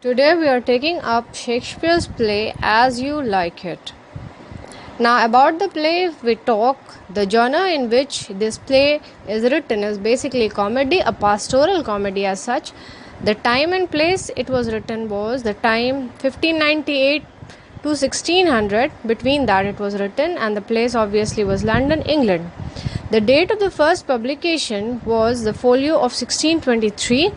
Today we are taking up Shakespeare's play As You Like It. Now, about the play, if we talk, the genre in which this play is written is basically comedy, a pastoral comedy as such. The time and place it was written was the time 1598 to 1600. Between that, it was written, and the place obviously was London, England. The date of the first publication was the folio of 1623.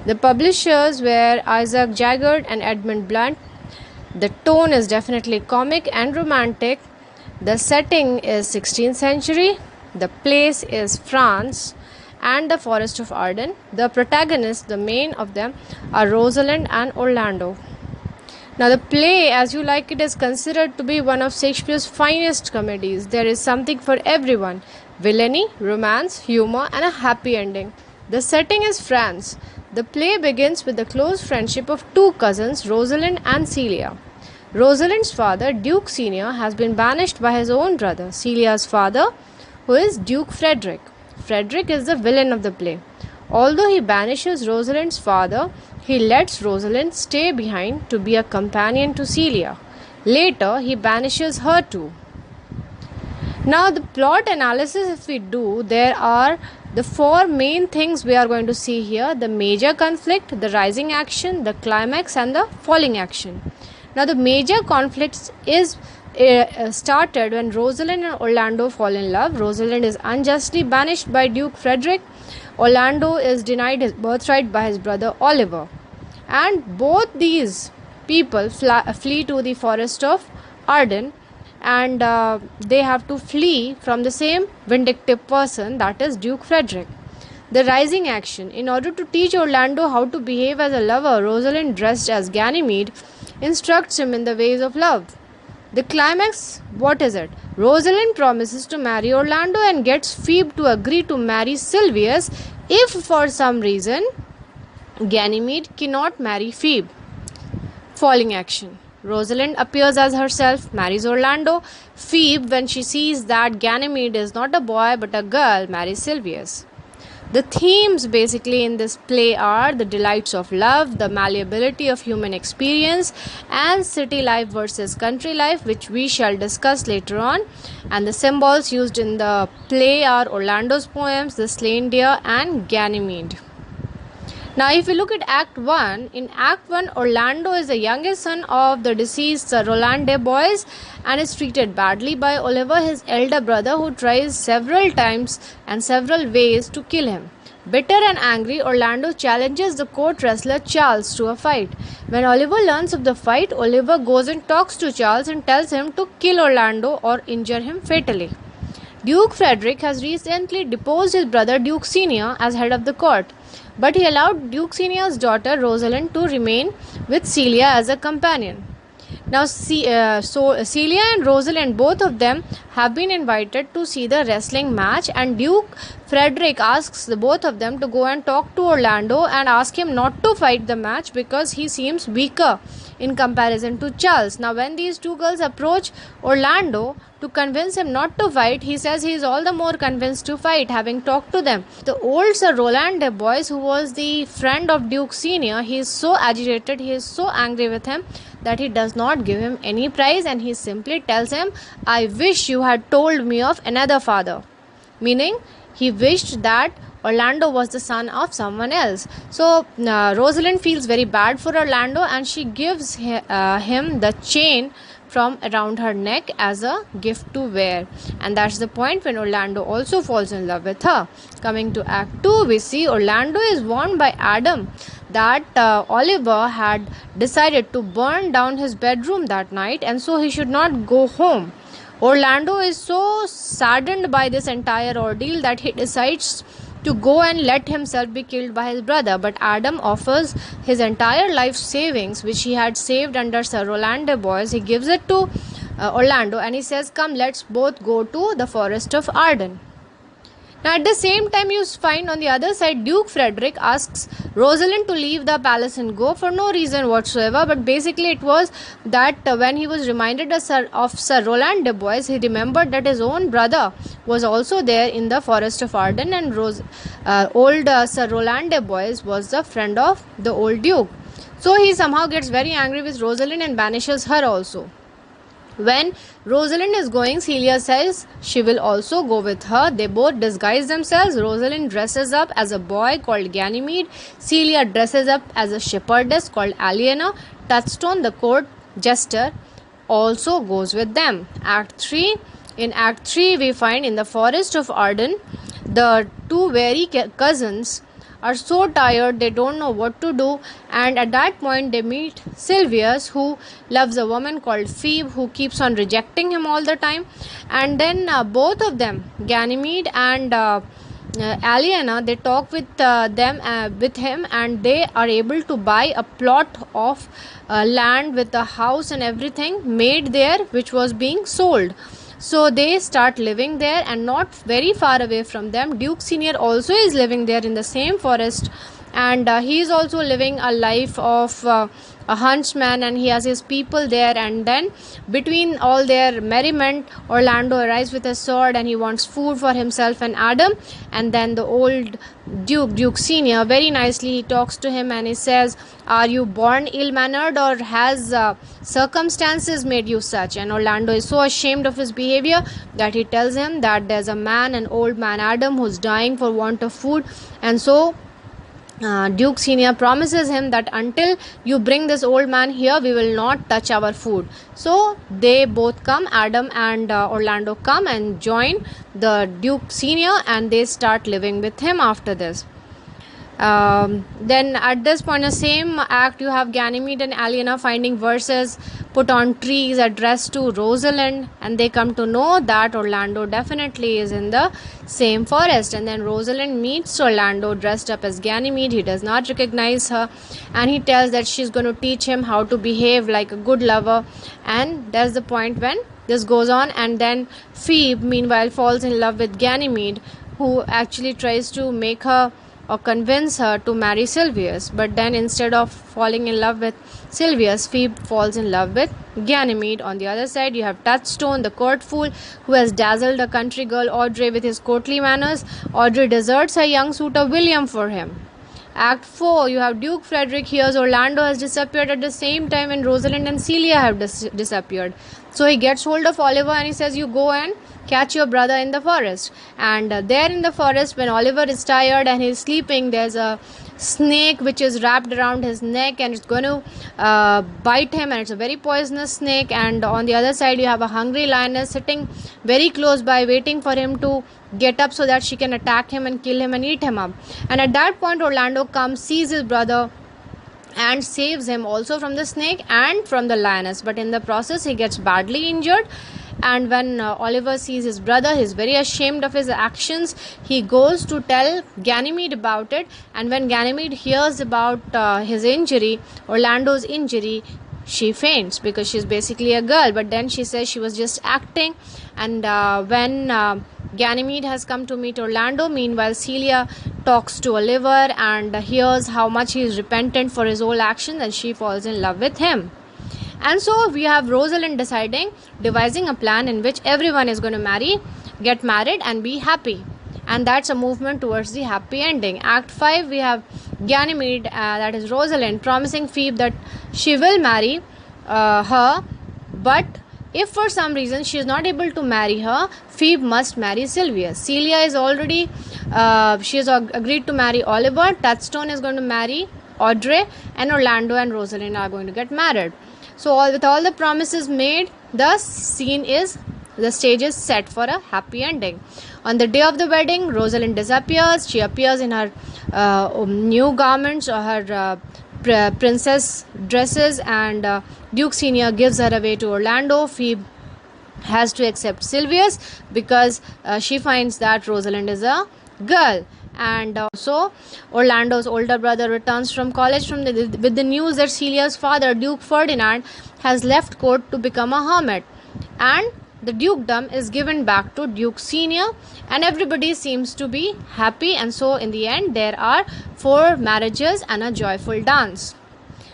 The publishers were Isaac Jaggard and Edmund Blunt. The tone is definitely comic and romantic. The setting is 16th century. The place is France and the Forest of Arden. The protagonists, the main of them, are Rosalind and Orlando. Now, the play, As You Like It, is considered to be one of Shakespeare's finest comedies. There is something for everyone: villainy, romance, humor, and a happy ending. The setting is France. The play begins with the close friendship of two cousins, Rosalind and Celia. Rosalind's father, Duke Senior, has been banished by his own brother, Celia's father, who is Duke Frederick. Frederick is the villain of the play. Although he banishes Rosalind's father, he lets Rosalind stay behind to be a companion to Celia. Later, he banishes her too. Now, the plot analysis, if we do, there are the four main things we are going to see here: the major conflict, the rising action, the climax, and the falling action. Now, the major conflict is started when Rosalind and Orlando fall in love. Rosalind is unjustly banished by Duke Frederick. Orlando is denied his birthright by his brother Oliver. And both these people flee to the Forest of Arden, and they have to flee from the same vindictive person, that is Duke Frederick. The rising action. In order to teach Orlando how to behave as a lover, Rosalind, dressed as Ganymede, instructs him in the ways of love. The climax, what is it? Rosalind promises to marry Orlando and gets Phoebe to agree to marry Silvius if for some reason Ganymede cannot marry Phoebe. Falling action. Rosalind appears as herself, marries Orlando. Phoebe, when she sees that Ganymede is not a boy but a girl, marries Silvius. The themes basically in this play are the delights of love, the malleability of human experience, and city life versus country life, which we shall discuss later on. And the symbols used in the play are Orlando's poems, the slain deer, and Ganymede. Now, if we look at Act 1, in Act 1, Orlando is the youngest son of the deceased Sir Roland de Boys and is treated badly by Oliver, his elder brother, who tries several times and several ways to kill him. Bitter and angry, Orlando challenges the court wrestler Charles to a fight. When Oliver learns of the fight, Oliver goes and talks to Charles and tells him to kill Orlando or injure him fatally. Duke Frederick has recently deposed his brother Duke Senior as head of the court, but he allowed Duke Senior's daughter Rosalind to remain with Celia as a companion. Now, Celia and Rosalind, both of them, have been invited to see the wrestling match, and Duke Frederick asks the both of them to go and talk to Orlando and ask him not to fight the match because he seems weaker in comparison to Charles. Now, when these two girls approach Orlando to convince him not to fight, he says he is all the more convinced to fight, having talked to them. The old Sir Roland de Boys, who was the friend of Duke Senior, he is so agitated, he is so angry with him that he does not give him any prize, and he simply tells him, "I wish you had told me of another father," meaning he wished that Orlando was the son of someone else. So Rosalind feels very bad for Orlando, and she gives him the chain from around her neck as a gift to wear, and that's the point when Orlando also falls in love with her. Coming to Act 2, we see Orlando is warned by Adam that Oliver had decided to burn down his bedroom that night, and so he should not go home. Orlando is so saddened by this entire ordeal that he decides to go and let himself be killed by his brother, but Adam offers his entire life savings, which he had saved under Sir Roland de Boys. He gives it to Orlando, and he says, "Come, let's both go to the Forest of Arden." Now, at the same time, you find on the other side, Duke Frederick asks Rosalind to leave the palace and go for no reason whatsoever. But basically, it was that when he was reminded of Sir Roland de Boys, he remembered that his own brother was also there in the Forest of Arden, and old Sir Roland de Boys was the friend of the old Duke. So he somehow gets very angry with Rosalind and banishes her also. When Rosalind is going, Celia says she will also go with her. They both disguise themselves. Rosalind dresses up as a boy called Ganymede. Celia dresses up as a shepherdess called Aliena. Touchstone, the court jester, also goes with them. Act 3. In Act 3, we find in the forest of Arden, the two very cousins are so tired they don't know what to do, and at that point they meet Silvius, who loves a woman called Phoebe, who keeps on rejecting him all the time. And then both of them, Ganymede and Aliena, they talk with him, and they are able to buy a plot of land with a house and everything made there, which was being sold. So they start living there, and not very far away from them, Duke Senior also is living there in the same forest, and he is also living a life of a huntsman, and he has his people there. And then between all their merriment, Orlando arrives with a sword, and he wants food for himself and Adam. And then the old Duke Senior, very nicely he talks to him, and he says, are you born ill-mannered, or has circumstances made you such? And Orlando is so ashamed of his behavior that he tells him that there's a man, an old man Adam, who's dying for want of food. And so Duke Senior promises him that until you bring this old man here, we will not touch our food. So they both come, Adam and Orlando come and join the Duke Senior, and they start living with him after this. Then at this point, the same act, you have Ganymede and Aliena finding verses put on trees addressed to Rosalind, and they come to know that Orlando definitely is in the same forest. And then Rosalind meets Orlando dressed up as Ganymede. He does not recognize her, and he tells that she's going to teach him how to behave like a good lover. And that's the point when this goes on. And then Phoebe meanwhile falls in love with Ganymede, who actually tries to make her or convince her to marry Silvius. But then instead of falling in love with Silvius, Phoebe falls in love with Ganymede. On the other side, you have Touchstone, the court fool, who has dazzled a country girl Audrey with his courtly manners. Audrey deserts her young suitor William for him. Act 4, you have Duke Frederick hears Orlando has disappeared at the same time when Rosalind and Celia have disappeared. So he gets hold of Oliver and he says, you go and catch your brother in the forest. And there in the forest, when Oliver is tired and he's sleeping, there's a snake which is wrapped around his neck, and it's going to bite him, and it's a very poisonous snake. And on the other side, you have a hungry lioness sitting very close by, waiting for him to get up so that she can attack him and kill him and eat him up. And at that point, Orlando comes, sees his brother, and saves him also from the snake and from the lioness. But in the process, he gets badly injured. And when Oliver sees his brother, he's very ashamed of his actions. He goes to tell Ganymede about it. And when Ganymede hears about his injury, Orlando's injury, she faints because she's basically a girl. But then she says she was just acting. And when Ganymede has come to meet Orlando, meanwhile Celia talks to Oliver and hears how much he is repentant for his whole actions, and she falls in love with him. And so we have Rosalind devising a plan in which everyone is going to get married and be happy. And that's a movement towards the happy ending. Act 5, we have Ganymede, that is Rosalind, promising Phoebe that she will marry her, but if for some reason she is not able to marry her, Phoebe must marry Silvius. Celia is already, she has agreed to marry Oliver. Touchstone is going to marry Audrey, and Orlando and Rosalind are going to get married. So with all the promises made, the stage is set for a happy ending. On the day of the wedding, Rosalind disappears. She appears in her new garments or her princess dresses, and Duke Senior gives her away to Orlando. Phoebe has to accept Silvius because she finds that Rosalind is a girl. And so Orlando's older brother returns from college with the news that Celia's father, Duke Ferdinand, has left court to become a hermit, and the dukedom is given back to Duke Senior, and everybody seems to be happy. And so in the end, there are 4 marriages and a joyful dance.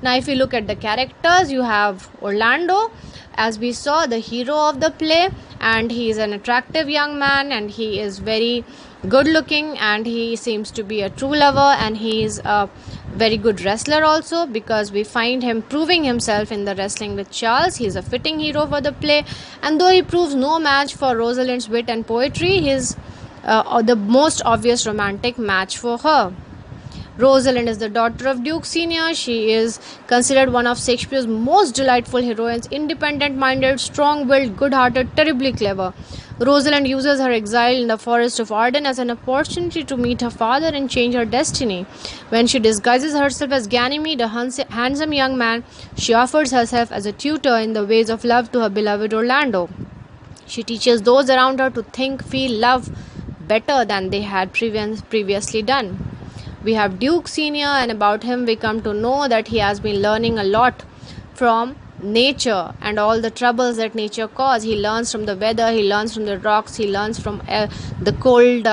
Now if you look at the characters, you have Orlando, as we saw, the hero of the play, and he is an attractive young man, and he is very good looking, and he seems to be a true lover, and he is a very good wrestler also, because we find him proving himself in the wrestling with Charles. He is a fitting hero for the play, and though he proves no match for Rosalind's wit and poetry, he is the most obvious romantic match for her. Rosalind is the daughter of Duke Senior. She is considered one of Shakespeare's most delightful heroines, independent-minded, strong-willed, good-hearted, terribly clever. Rosalind uses her exile in the forest of Arden as an opportunity to meet her father and change her destiny. When she disguises herself as Ganymede, a handsome young man, she offers herself as a tutor in the ways of love to her beloved Orlando. She teaches those around her to think, feel, love better than they had previously done. We have Duke Senior, and about him we come to know that he has been learning a lot from nature and all the troubles that nature causes. He learns from the weather, he learns from the rocks, he learns from the cold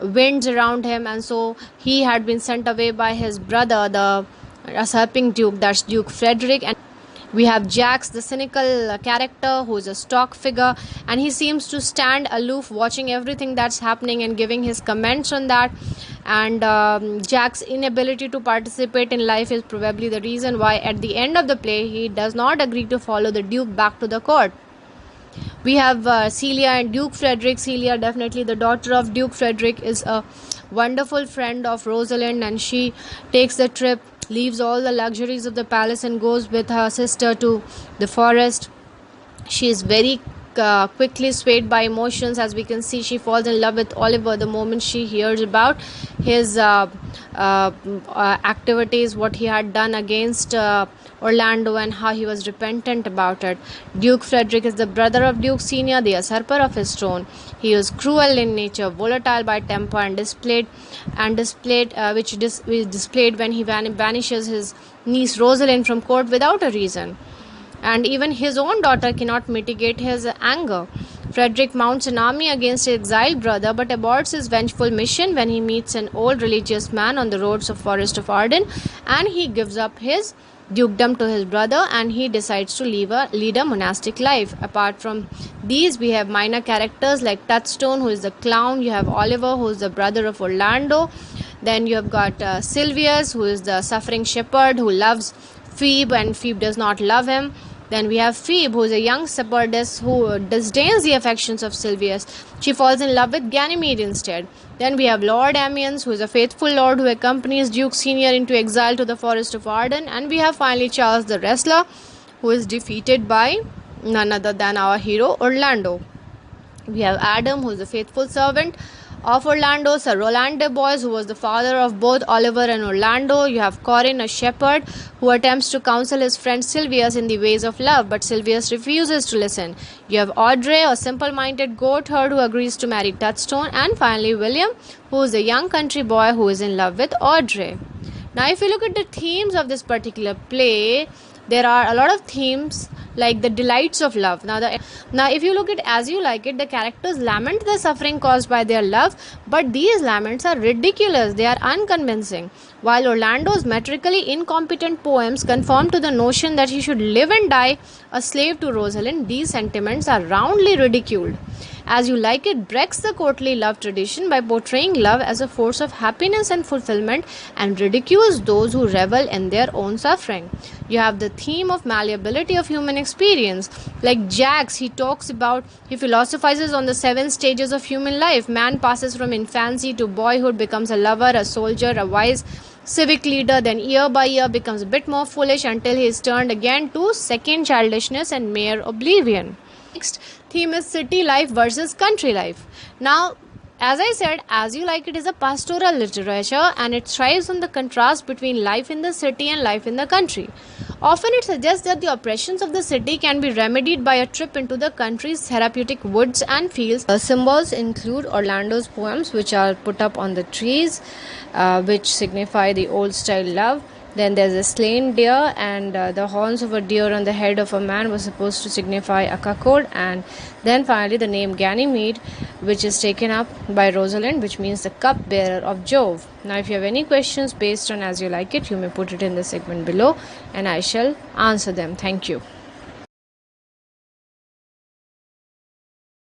winds around him, and so he had been sent away by his brother, the usurping duke, that's Duke Frederick. And we have Jax, the cynical character, who is a stock figure, and he seems to stand aloof, watching everything that's happening and giving his comments on that. And Jack's inability to participate in life is probably the reason why at the end of the play he does not agree to follow the Duke back to the court. We have Celia and Duke Frederick. Celia, definitely the daughter of Duke Frederick, is a wonderful friend of Rosalind, and she takes the trip, leaves all the luxuries of the palace, and goes with her sister to the forest. She is very quickly swayed by emotions. As we can see, she falls in love with Oliver the moment she hears about his activities, what he had done against Orlando, and how he was repentant about it. Duke Frederick is the brother of Duke Senior, the usurper of his throne. He is cruel in nature, volatile by temper, and displayed when he banishes his niece Rosalind from court without a reason. And even his own daughter cannot mitigate his anger. Frederick mounts an army against his exiled brother, but aborts his vengeful mission when he meets an old religious man on the roads of Forest of Arden, and he gives up his dukedom to his brother, and he decides to lead a monastic life. Apart from these, we have minor characters like Touchstone, who is the clown. You have Oliver, who is the brother of Orlando. Then you have got Silvius, who is the suffering shepherd who loves Phoebe, and Phoebe does not love him. Then we have Phoebe, who is a young shepherdess who disdains the affections of Silvius. She falls in love with Ganymede instead. Then we have Lord Amiens, who is a faithful lord who accompanies Duke Senior into exile to the Forest of Arden. And we have finally Charles the wrestler, who is defeated by none other than our hero Orlando. We have Adam, who is a faithful servant of Orlando, Sir Roland de Boys, who was the father of both Oliver and Orlando. You have Corin, a shepherd who attempts to counsel his friend Silvius in the ways of love, but Silvius refuses to listen. You have Audrey, a simple-minded goatherd who agrees to marry Touchstone, and finally William, who is a young country boy who is in love with Audrey. Now, if you look at the themes of this particular play, there are a lot of themes like the delights of love. Now, if you look at As You Like It, the characters lament the suffering caused by their love, but these laments are ridiculous. They are unconvincing. While Orlando's metrically incompetent poems conform to the notion that he should live and die a slave to Rosalind, these sentiments are roundly ridiculed. As You Like It breaks the courtly love tradition by portraying love as a force of happiness and fulfillment, and ridicules those who revel in their own suffering. You have the theme of malleability of human experience. Like Jax, he philosophizes on the 7 stages of human life. Man passes from infancy to boyhood, becomes a lover, a soldier, a wise civic leader, then year by year becomes a bit more foolish until he is turned again to second childishness and mere oblivion. Next theme is city life versus country life. Now, as I said, As You Like It is a pastoral literature, and it thrives on the contrast between life in the city and life in the country. Often it suggests that the oppressions of the city can be remedied by a trip into the country's therapeutic woods and fields. Symbols include Orlando's poems, which are put up on the trees, which signify the old style love. Then there's a slain deer, and the horns of a deer on the head of a man was supposed to signify a cuckold. And then finally the name Ganymede, which is taken up by Rosalind, which means the cup bearer of Jove. Now, if you have any questions based on As You Like It, you may put it in the segment below, and I shall answer them. Thank you.